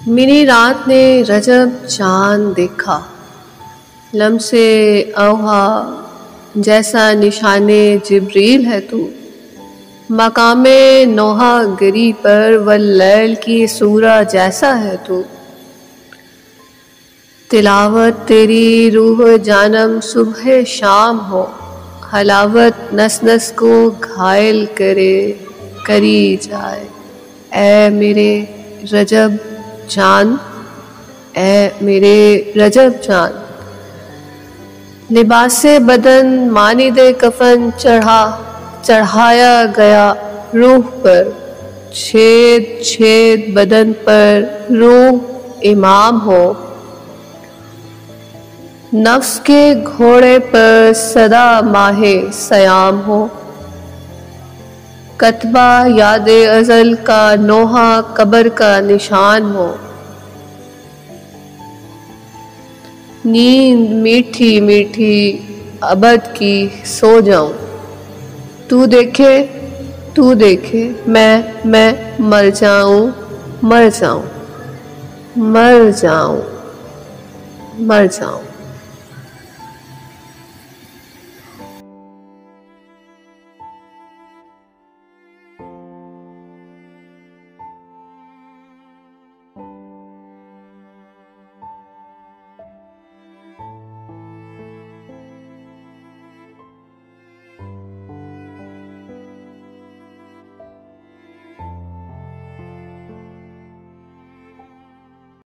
मेरी रात ने रजब चांद देखा, लम्से अवहा जैसा निशाने जिब्रील है तू। मकामे नोहा गिरी पर वल्लैल की सूरा जैसा है तू। तिलावत तेरी रूह जानम सुबह शाम हो, हलावत नस नस को घायल करी जाए। ऐ मेरे रजब चांद, ऐ मेरे रजब चांद। लिबासे बदन मानिदे कफन चढ़ाया गया रूह पर। छेद छेद बदन पर रूह इमाम हो, नफ्स के घोड़े पर सदा माहे सयाम हो। कतबा यादे अजल का नोहा कब्र का निशान हो। नींद मीठी मीठी अबद की सो जाऊं। तू देखे मैं मर जाऊं, मर जाऊं, मर जाऊं, मर जाऊं।